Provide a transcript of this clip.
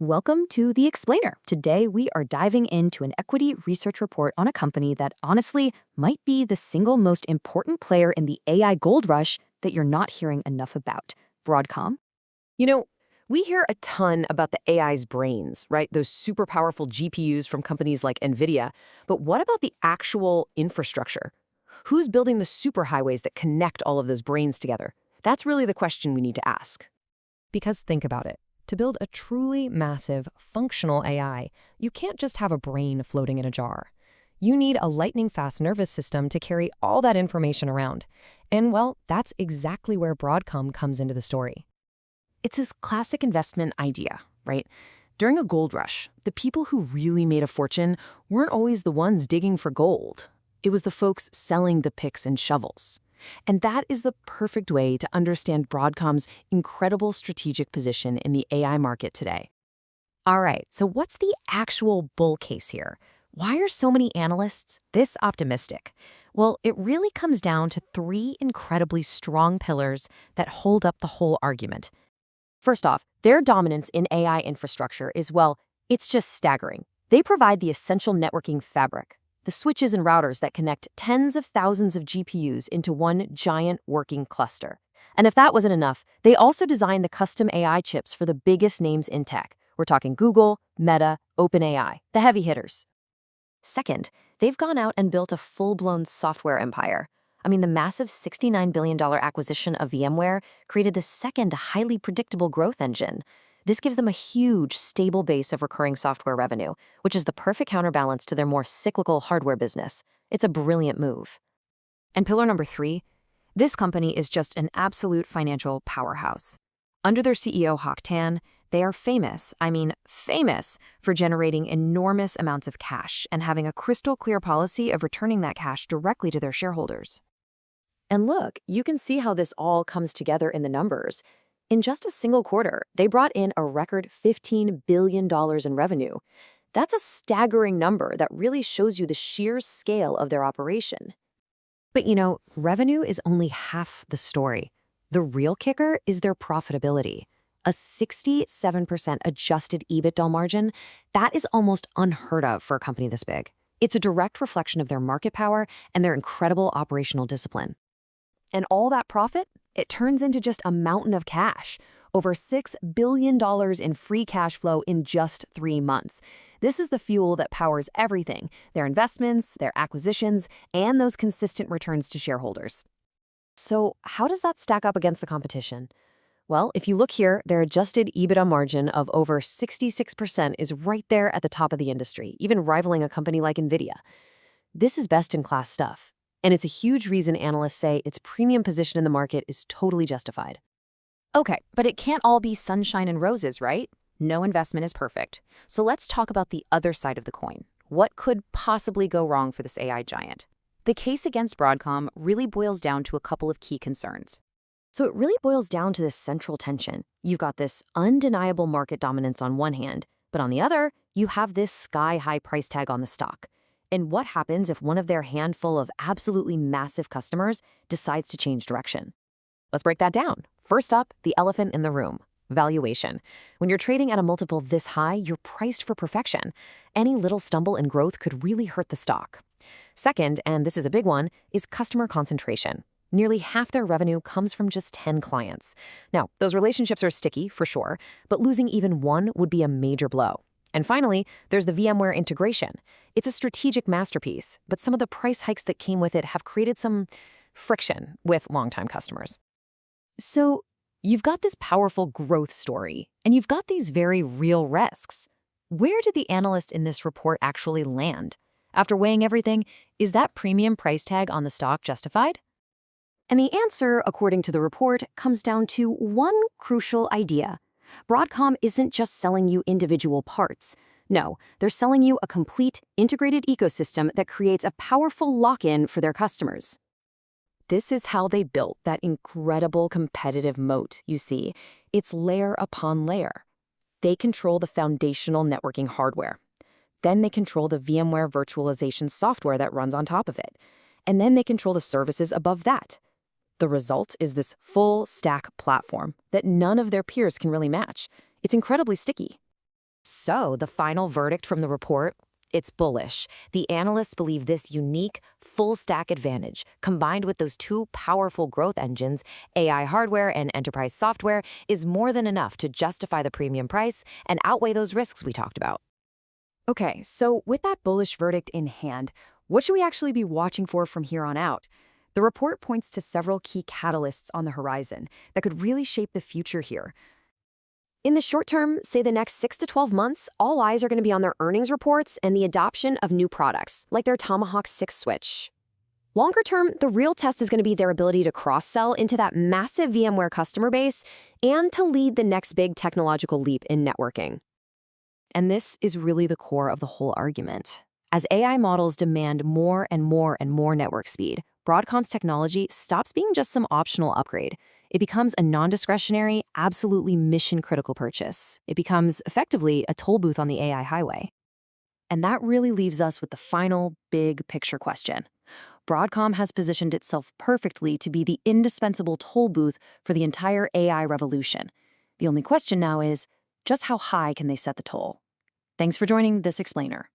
Welcome to The Explainer. Today, we are diving into an equity research report on a company that honestly might be the single most important player in the AI gold rush that you're not hearing enough about, Broadcom. You know, we hear a ton about the AI's brains, right? Those super powerful GPUs from companies like Nvidia. But what about the actual infrastructure? Who's building the superhighways that connect all of those brains together? That's really the question we need to ask. Because think about it. To build a truly massive, functional AI, you can't just have a brain floating in a jar. You need a lightning-fast nervous system to carry all that information around. And, well, that's exactly where Broadcom comes into the story. It's this classic investment idea, right? During a gold rush, the people who really made a fortune weren't always the ones digging for gold. It was the folks selling the picks and shovels. And that is the perfect way to understand Broadcom's incredible strategic position in the AI market today. All right, so what's the actual bull case here? Why are so many analysts this optimistic? Well, it really comes down to three incredibly strong pillars that hold up the whole argument. First off, their dominance in AI infrastructure is, well, it's just staggering. They provide the essential networking fabric, the switches and routers that connect tens of thousands of GPUs into one giant working cluster. And if that wasn't enough, they also design the custom AI chips for the biggest names in tech. We're talking Google, Meta, OpenAI, the heavy hitters. Second, they've gone out and built a full-blown software empire. I mean, the massive $69 billion acquisition of VMware created the second highly predictable growth engine. This gives them a huge, stable base of recurring software revenue, which is the perfect counterbalance to their more cyclical hardware business. It's a brilliant move. And pillar number three, this company is just an absolute financial powerhouse. Under their CEO Hock Tan, they are famous for generating enormous amounts of cash and having a crystal clear policy of returning that cash directly to their shareholders. And look, you can see how this all comes together in the numbers. In just a single quarter, they brought in a record $15 billion in revenue. That's a staggering number that really shows you the sheer scale of their operation. But revenue is only half the story. The real kicker is their profitability. A 67% adjusted EBITDA margin, that is almost unheard of for a company this big. It's a direct reflection of their market power and their incredible operational discipline. And all that profit, it turns into just a mountain of cash, over $6 billion in free cash flow in just 3 months. This is the fuel that powers everything, their investments, their acquisitions, and those consistent returns to shareholders. So how does that stack up against the competition? Well, if you look here, their adjusted EBITDA margin of over 66% is right there at the top of the industry, even rivaling a company like Nvidia. This is best-in-class stuff. And it's a huge reason analysts say its premium position in the market is totally justified. Okay, but it can't all be sunshine and roses, right? No investment is perfect. So let's talk about the other side of the coin. What could possibly go wrong for this AI giant? The case against Broadcom really boils down to a couple of key concerns. So it really boils down to this central tension. You've got this undeniable market dominance on one hand, but on the other, you have this sky-high price tag on the stock. And what happens if one of their handful of absolutely massive customers decides to change direction? Let's break that down. First up, the elephant in the room, valuation. When you're trading at a multiple this high, you're priced for perfection. Any little stumble in growth could really hurt the stock. Second, and this is a big one, is customer concentration. Nearly half their revenue comes from just 10 clients. Now, those relationships are sticky, for sure, but losing even one would be a major blow. And finally, there's the VMware integration. It's a strategic masterpiece, but some of the price hikes that came with it have created some friction with longtime customers. So you've got this powerful growth story, and you've got these very real risks. Where did the analysts in this report actually land? After weighing everything, is that premium price tag on the stock justified? And the answer, according to the report, comes down to one crucial idea. Broadcom isn't just selling you individual parts. No, they're selling you a complete, integrated ecosystem that creates a powerful lock-in for their customers. This is how they built that incredible competitive moat, you see. It's layer upon layer. They control the foundational networking hardware. Then they control the VMware virtualization software that runs on top of it. And then they control the services above that. The result is this full stack platform that none of their peers can really match. It's incredibly sticky. So, the final verdict from the report? It's bullish. The analysts believe this unique, full-stack advantage, combined with those two powerful growth engines, AI hardware and enterprise software, is more than enough to justify the premium price and outweigh those risks we talked about. Okay, so with that bullish verdict in hand, what should we actually be watching for from here on out? The report points to several key catalysts on the horizon that could really shape the future here. In the short term, say the next 6 to 12 months, all eyes are going to be on their earnings reports and the adoption of new products, like their Tomahawk 6 switch. Longer term, the real test is going to be their ability to cross-sell into that massive VMware customer base and to lead the next big technological leap in networking. And this is really the core of the whole argument. As AI models demand more and more and more network speed, Broadcom's technology stops being just some optional upgrade. It becomes a non-discretionary, absolutely mission-critical purchase. It becomes, effectively, a toll booth on the AI highway. And that really leaves us with the final, big picture question. Broadcom has positioned itself perfectly to be the indispensable toll booth for the entire AI revolution. The only question now is, just how high can they set the toll? Thanks for joining this explainer.